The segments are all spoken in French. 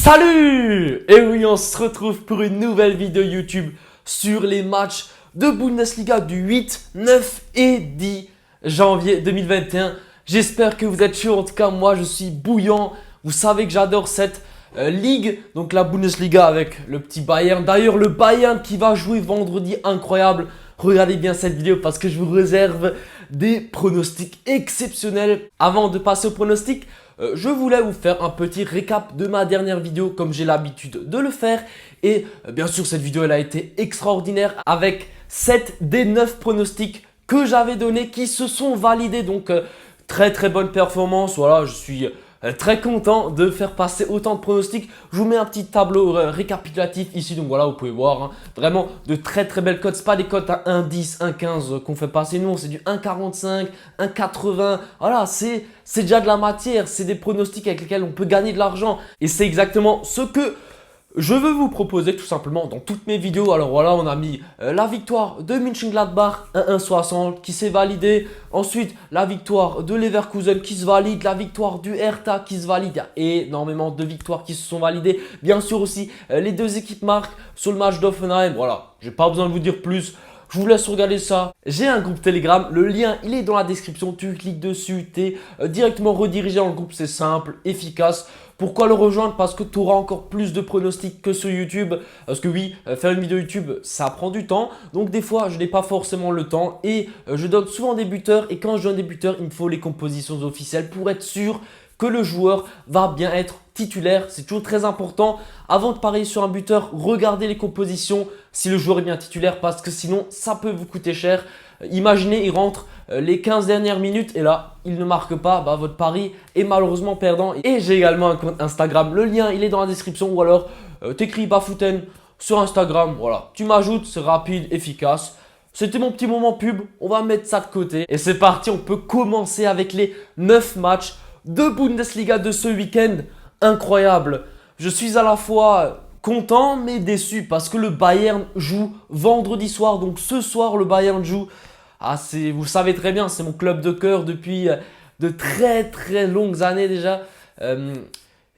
Salut! Et oui, on se retrouve pour une nouvelle vidéo YouTube sur les matchs de Bundesliga du 8, 9 et 10 janvier 2021. J'espère que vous êtes chauds. En tout cas, moi, je suis bouillant. Vous savez que j'adore cette ligue, donc la Bundesliga avec le petit Bayern. D'ailleurs, le Bayern qui va jouer vendredi, incroyable. Regardez bien cette vidéo parce que je vous réserve des pronostics exceptionnels. Avant de passer aux pronostics, je voulais vous faire un petit récap de ma dernière vidéo comme j'ai l'habitude de le faire. Et bien sûr, cette vidéo elle a été extraordinaire avec 7 des 9 pronostics que j'avais donnés qui se sont validés. Donc très bonne performance. Voilà, je suis très content de faire passer autant de pronostics. Je vous mets un petit tableau récapitulatif ici. Donc voilà, vous pouvez voir hein, vraiment de très belles cotes. Ce pas des cotes à 1,10, 1,15 qu'on fait passer. Non, c'est du 1,45, 1,80. Voilà, c'est déjà de la matière. C'est des pronostics avec lesquels on peut gagner de l'argent. Et c'est exactement ce que je veux vous proposer tout simplement dans toutes mes vidéos. Alors voilà, on a mis la victoire de Mönchengladbach 1,60 qui s'est validée. Ensuite, la victoire de Leverkusen qui se valide. La victoire du Hertha qui se valide. Il y a énormément de victoires qui se sont validées. Bien sûr aussi, les deux équipes marquent sur le match d'Hoffenheim. Voilà, j'ai pas besoin de vous dire plus. Je vous laisse regarder ça. J'ai un groupe Telegram. Le lien, il est dans la description. Tu cliques dessus. Tu es directement redirigé dans le groupe. C'est simple, efficace. Pourquoi le rejoindre? Parce que tu auras encore plus de pronostics que sur YouTube. Parce que oui, faire une vidéo YouTube, ça prend du temps. Donc des fois, je n'ai pas forcément le temps. Et je donne souvent des buteurs. Et quand je donne des buteurs, il me faut les compositions officielles pour être sûr que le joueur va bien être titulaire. C'est toujours très important. Avant de parier sur un buteur, regardez les compositions si le joueur est bien titulaire parce que sinon, ça peut vous coûter cher. Imaginez, il rentre les 15 dernières minutes et là, il ne marque pas. Bah, votre pari est malheureusement perdant. Et j'ai également un compte Instagram. Le lien, il est dans la description ou alors t'écris Baffouten sur Instagram. Voilà, tu m'ajoutes, c'est rapide, efficace. C'était mon petit moment pub. On va mettre ça de côté. Et c'est parti, on peut commencer avec les 9 matchs de Bundesliga de ce week-end. Incroyable. Je suis à la fois content mais déçu parce que le Bayern joue vendredi soir. Donc ce soir, le Bayern joue. Ah, vous le savez très bien, c'est mon club de cœur depuis de très longues années déjà.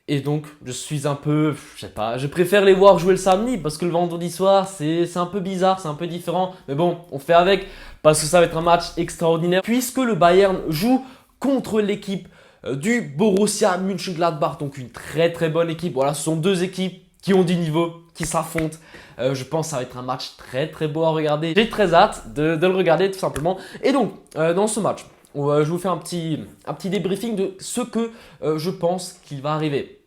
Et donc, je suis un peu, je sais pas, je préfère les voir jouer le samedi parce que le vendredi soir, c'est un peu bizarre, c'est un peu différent. Mais bon, on fait avec parce que ça va être un match extraordinaire puisque le Bayern joue contre l'équipe du Borussia Mönchengladbach. Donc une très bonne équipe. Voilà, ce sont deux équipes qui ont du niveau, qui s'affrontent. Je pense que ça va être un match très beau à regarder. J'ai très hâte de le regarder tout simplement. Et donc, dans ce match, je vais vous faire un petit débriefing de ce que je pense qu'il va arriver.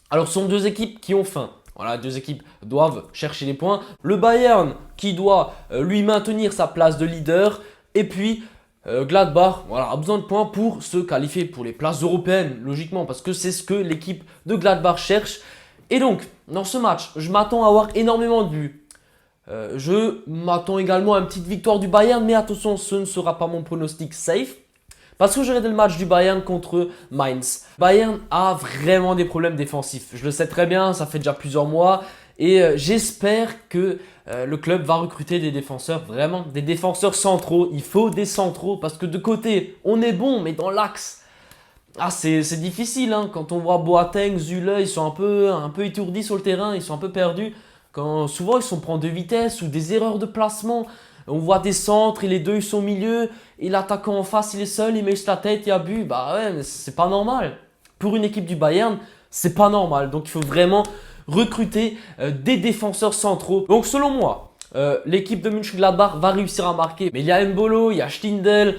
Alors, ce sont deux équipes qui ont faim. Voilà, deux équipes doivent chercher les points. Le Bayern qui doit lui maintenir sa place de leader. Et puis, Gladbach voilà, a besoin de points pour se qualifier pour les places européennes, logiquement, parce que c'est ce que l'équipe de Gladbach cherche. Et donc, dans ce match, je m'attends à avoir énormément de buts. Je m'attends également à une petite victoire du Bayern, mais attention, ce ne sera pas mon pronostic safe. Parce que j'ai regardé le match du Bayern contre Mainz. Bayern a vraiment des problèmes défensifs. Je le sais très bien, ça fait déjà plusieurs mois. Et j'espère que le club va recruter des défenseurs, vraiment des défenseurs centraux. Il faut des centraux parce que de côté, on est bon, mais dans l'axe, c'est difficile. Hein. Quand on voit Boateng, Zule, ils sont un peu étourdis sur le terrain, ils sont un peu perdus. Souvent, ils sont pris de vitesse ou des erreurs de placement. On voit des centres et les deux ils sont au milieu et l'attaquant en face il est seul, il met sur la tête, il y a but. Bah ouais, mais c'est pas normal. Pour une équipe du Bayern, c'est pas normal. Donc il faut vraiment recruter des défenseurs centraux. Donc selon moi, l'équipe de Mönchengladbach va réussir à marquer. Mais il y a Mbolo, il y a Stindl,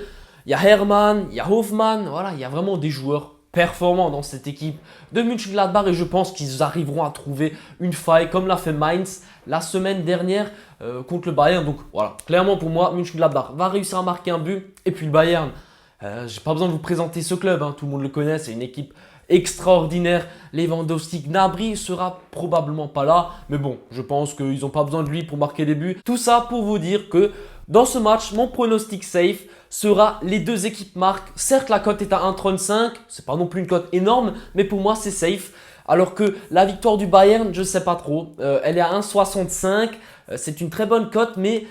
il y a Hermann, il y a Hofmann. Voilà, il y a vraiment des joueurs performants dans cette équipe de Mönchengladbach et je pense qu'ils arriveront à trouver une faille comme l'a fait Mainz la semaine dernière contre le Bayern. Donc voilà, clairement pour moi, Mönchengladbach va réussir à marquer un but. Et puis le Bayern, j'ai pas besoin de vous présenter ce club, hein, tout le monde le connaît, c'est une équipe extraordinaire. Lewandowski, Gnabry sera probablement pas là, mais bon, je pense qu'ils n'ont pas besoin de lui pour marquer des buts. Tout ça pour vous dire que dans ce match, mon pronostic safe sera les deux équipes marquent. Certes, la cote est à 1,35, c'est pas non plus une cote énorme, mais pour moi c'est safe. Alors que la victoire du Bayern, je sais pas trop, elle est à 1,65, c'est une très bonne cote, mais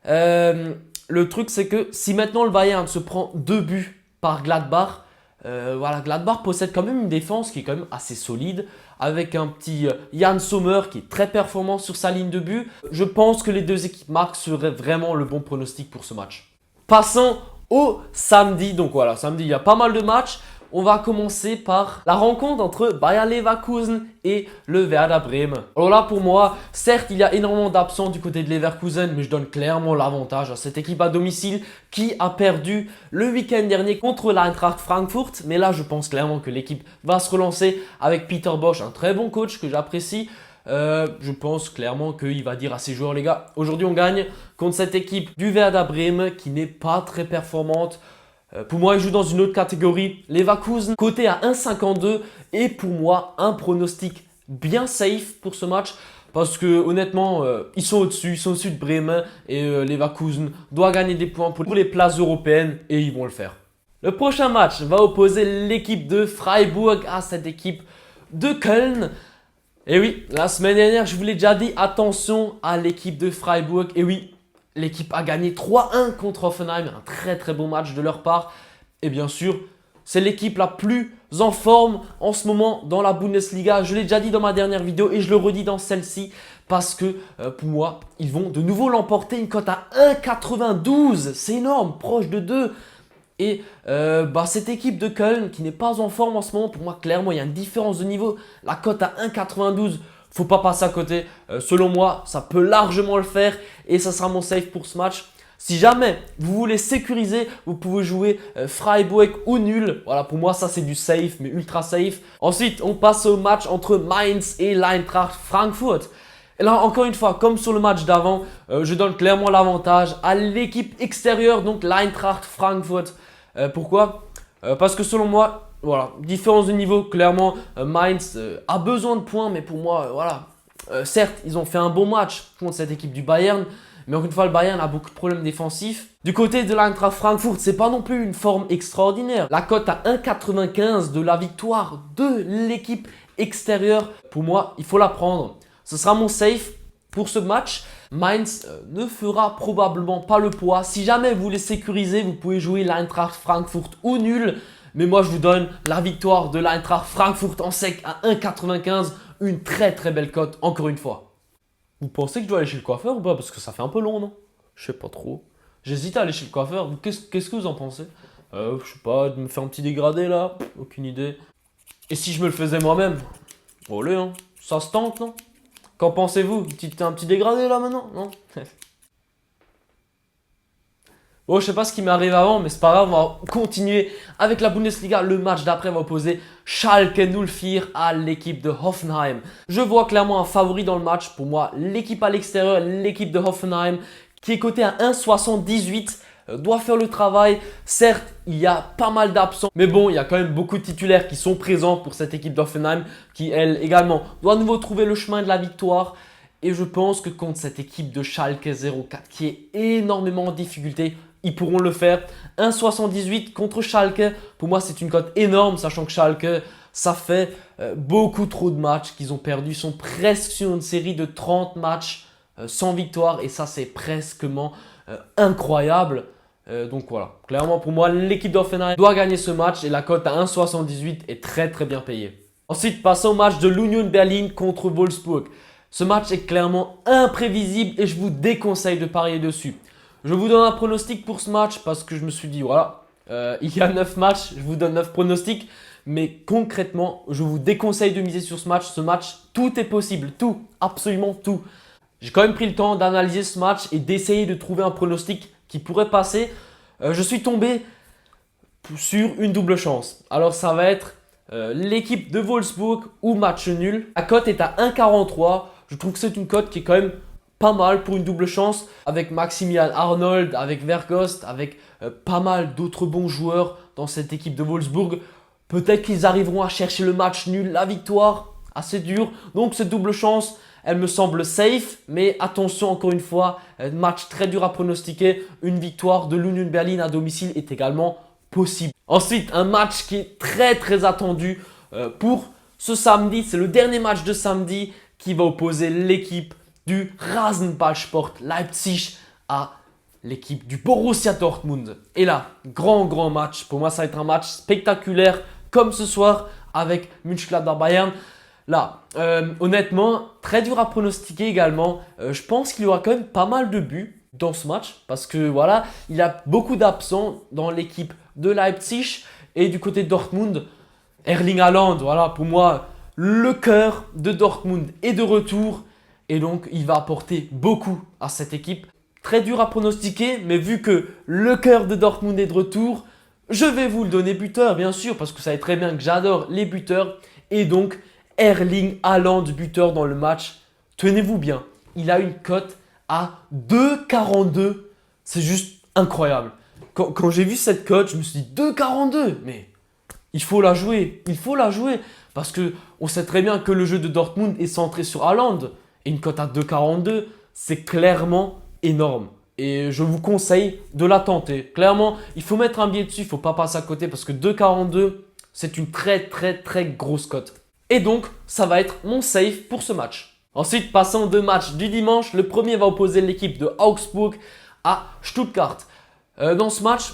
le truc c'est que si maintenant le Bayern se prend 2 buts par Gladbach, voilà, Gladbach possède quand même une défense qui est quand même assez solide, avec un petit Jan Sommer qui est très performant sur sa ligne de but. Je pense que les deux équipes marquent serait vraiment le bon pronostic pour ce match. Passons au samedi. Donc voilà, samedi, il y a pas mal de matchs. On va commencer par la rencontre entre Bayer Leverkusen et le Werder Bremen. Alors là, pour moi, certes, il y a énormément d'absents du côté de Leverkusen, mais je donne clairement l'avantage à cette équipe à domicile qui a perdu le week-end dernier contre l'Eintracht Frankfurt. Mais là, je pense clairement que l'équipe va se relancer avec Peter Bosz, un très bon coach que j'apprécie. Je pense clairement qu'il va dire à ses joueurs, les gars, aujourd'hui on gagne contre cette équipe du Werder Bremen qui n'est pas très performante. Pour moi, il joue dans une autre catégorie. Leverkusen, coté à 1,52 et pour moi, un pronostic bien safe pour ce match. Parce que honnêtement, ils sont au-dessus de Bremen et Leverkusen doit gagner des points pour les places européennes et ils vont le faire. Le prochain match va opposer l'équipe de Freiburg à cette équipe de Köln. Et oui, la semaine dernière, je vous l'ai déjà dit, attention à l'équipe de Freiburg. Et oui, l'équipe a gagné 3-1 contre Hoffenheim, un très très beau match de leur part. Et bien sûr, c'est l'équipe la plus en forme en ce moment dans la Bundesliga. Je l'ai déjà dit dans ma dernière vidéo et je le redis dans celle-ci parce que pour moi, ils vont de nouveau l'emporter. Une cote à 1,92, c'est énorme, proche de 2. Et cette équipe de Köln qui n'est pas en forme en ce moment, pour moi clairement il y a une différence de niveau. La cote à 1,92, faut pas passer à côté. Selon moi, ça peut largement le faire et ça sera mon safe pour ce match. Si jamais vous voulez sécuriser, vous pouvez jouer Freiburg ou nul. Voilà, pour moi, ça c'est du safe, mais ultra safe. Ensuite, on passe au match entre Mainz et l'Eintracht Frankfurt. Et là, encore une fois, comme sur le match d'avant, je donne clairement l'avantage à l'équipe extérieure, donc l'Eintracht Frankfurt. Pourquoi? Parce que selon moi, voilà, différence de niveau, clairement, Mainz a besoin de points, mais pour moi, voilà, certes, ils ont fait un bon match contre cette équipe du Bayern, mais encore une fois, le Bayern a beaucoup de problèmes défensifs. Du côté de l'Eintracht Frankfurt, c'est pas non plus une forme extraordinaire. La cote à 1,95 de la victoire de l'équipe extérieure, pour moi, il faut la prendre. Ce sera mon safe pour ce match. Mainz ne fera probablement pas le poids. Si jamais vous voulez sécuriser, vous pouvez jouer l'Eintracht Frankfurt ou nul. Mais moi, je vous donne la victoire de l'Eintracht Frankfurt en sec à 1,95. Une très très belle cote, encore une fois. Vous pensez que je dois aller chez le coiffeur ou pas? Parce que ça fait un peu long, non? Je sais pas trop. J'hésite à aller chez le coiffeur. Qu'est-ce que vous en pensez? Je sais pas, de me faire un petit dégradé là? Aucune idée. Et si je me le faisais moi-même? Olé, hein. Ça se tente, non? Qu'en pensez-vous? Un petit dégradé là maintenant? Non? Bon, je sais pas ce qui m'est arrivé avant, mais c'est pas grave, on va continuer avec la Bundesliga. Le match d'après va opposer Schalke 04 à l'équipe de Hoffenheim. Je vois clairement un favori dans le match. Pour moi, l'équipe à l'extérieur, l'équipe de Hoffenheim, qui est cotée à 1,78, doit faire le travail. Certes, il y a pas mal d'absents, mais bon, il y a quand même beaucoup de titulaires qui sont présents pour cette équipe d'Hoffenheim, qui elle également doit à nouveau trouver le chemin de la victoire. Et je pense que contre cette équipe de Schalke 04 qui est énormément en difficulté, ils pourront le faire. 1,78 contre Schalke, pour moi c'est une cote énorme, sachant que Schalke, ça fait beaucoup trop de matchs qu'ils ont perdu. Ils sont presque sur une série de 30 matchs sans victoire et ça c'est presquement incroyable. Donc voilà, clairement pour moi l'équipe d'Hoffenheim doit gagner ce match et la cote à 1,78 est très très bien payée. Ensuite passons au match de l'Union Berlin contre Wolfsburg. Ce match est clairement imprévisible et je vous déconseille de parier dessus. Je vous donne un pronostic pour ce match parce que je me suis dit voilà, il y a 9 matchs, je vous donne 9 pronostics. Mais concrètement, je vous déconseille de miser sur ce match. Ce match, tout est possible, tout, absolument tout. J'ai quand même pris le temps d'analyser ce match et d'essayer de trouver un pronostic qui pourrait passer. Je suis tombé sur une double chance. Alors ça va être l'équipe de Wolfsburg ou match nul. La cote est à 1,43. Je trouve que c'est une cote qui est quand même pas mal pour une double chance. Avec Maximilian Arnold, avec Vergost, avec pas mal d'autres bons joueurs dans cette équipe de Wolfsburg. Peut-être qu'ils arriveront à chercher le match nul, la victoire, assez dur. Donc cette double chance, elle me semble safe. Mais attention encore une fois, match très dur à pronostiquer. Une victoire de l'Union Berlin à domicile est également possible. Ensuite, un match qui est très très attendu pour ce samedi. C'est le dernier match de samedi qui va opposer l'équipe du Rasenballsport Leipzig à l'équipe du Borussia Dortmund. Et là, grand match. Pour moi, ça va être un match spectaculaire comme ce soir avec Mönchengladbach Bayern. Là, honnêtement, très dur à pronostiquer également. Je pense qu'il y aura quand même pas mal de buts dans ce match parce que voilà, il y a beaucoup d'absents dans l'équipe de Leipzig et du côté de Dortmund. Erling Haaland, voilà, pour moi, le cœur de Dortmund est de retour et donc il va apporter beaucoup à cette équipe. Très dur à pronostiquer, mais vu que le cœur de Dortmund est de retour, je vais vous le donner buteur, bien sûr, parce que vous savez très bien que j'adore les buteurs. Et donc, Erling Haaland buteur dans le match. Tenez-vous bien, il a une cote à 2,42. C'est juste incroyable. Quand j'ai vu cette cote, je me suis dit 2,42, mais il faut la jouer. Il faut la jouer. Parce qu'on sait très bien que le jeu de Dortmund est centré sur Haaland. Et une cote à 2,42, c'est clairement énorme. Et je vous conseille de la tenter. Clairement, il faut mettre un billet dessus, il ne faut pas passer à côté parce que 2,42, c'est une très grosse cote. Et donc, ça va être mon save pour ce match. Ensuite, passons aux deux matchs du dimanche. Le premier va opposer l'équipe de Augsburg à Stuttgart. Dans ce match,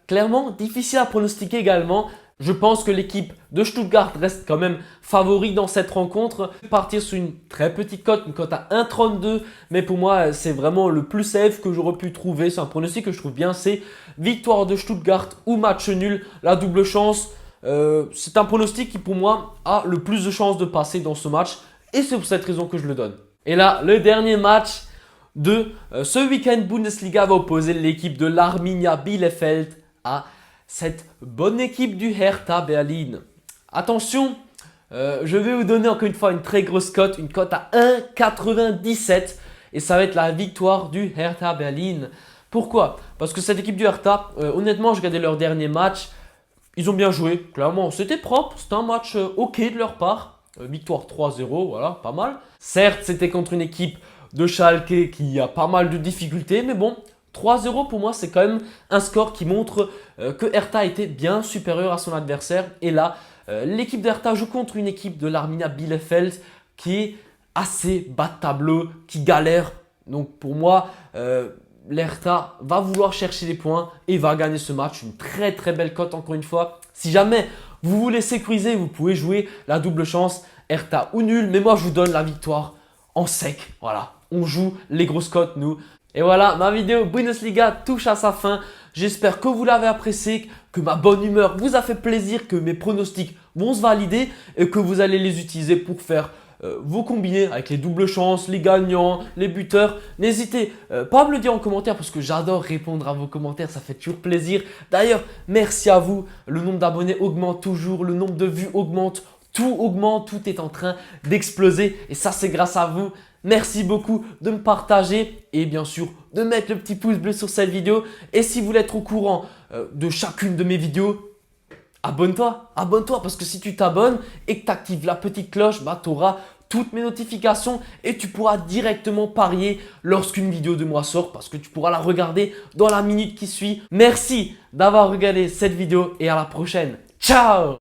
clairement, difficile à pronostiquer également. Je pense que l'équipe de Stuttgart reste quand même favori dans cette rencontre. Partir sur une très petite cote, une cote à 1,32. Mais pour moi, c'est vraiment le plus safe que j'aurais pu trouver. C'est un pronostic que je trouve bien. C'est victoire de Stuttgart ou match nul. La double chance. C'est un pronostic qui pour moi a le plus de chances de passer dans ce match. Et c'est pour cette raison que je le donne. Et là, le dernier match de ce week-end Bundesliga va opposer l'équipe de l'Arminia Bielefeld à cette bonne équipe du Hertha Berlin. Attention, je vais vous donner encore une fois une très grosse cote, une cote à 1,97 et ça va être la victoire du Hertha Berlin. Pourquoi? Parce que cette équipe du Hertha, honnêtement, je regardais leur dernier match, ils ont bien joué, clairement, c'était propre, c'était un match ok de leur part. Victoire 3-0, voilà, pas mal. Certes, c'était contre une équipe de Schalke qui a pas mal de difficultés, mais bon, 3-0 pour moi, c'est quand même un score qui montre que Hertha était bien supérieur à son adversaire. Et là, l'équipe d'Hertha joue contre une équipe de l'Arminia Bielefeld qui est assez bas de tableau, qui galère. Donc pour moi, l'Hertha va vouloir chercher les points et va gagner ce match. Une très belle cote encore une fois. Si jamais vous voulez sécuriser, vous pouvez jouer la double chance, Hertha ou nul. Mais moi, je vous donne la victoire en sec. Voilà, on joue les grosses cotes, nous. Et voilà, ma vidéo Bundesliga touche à sa fin. J'espère que vous l'avez apprécié, que ma bonne humeur vous a fait plaisir, que mes pronostics vont se valider et que vous allez les utiliser pour faire vos combinés avec les doubles chances, les gagnants, les buteurs. N'hésitez pas à me le dire en commentaire parce que j'adore répondre à vos commentaires, ça fait toujours plaisir. D'ailleurs, merci à vous. Le nombre d'abonnés augmente toujours, le nombre de vues augmente, tout est en train d'exploser et ça c'est grâce à vous. Merci beaucoup de me partager et bien sûr de mettre le petit pouce bleu sur cette vidéo. Et si vous voulez être au courant de chacune de mes vidéos, abonne-toi parce que si tu t'abonnes et que tu actives la petite cloche, bah, tu auras toutes mes notifications et tu pourras directement parier lorsqu'une vidéo de moi sort parce que tu pourras la regarder dans la minute qui suit. Merci d'avoir regardé cette vidéo et à la prochaine. Ciao!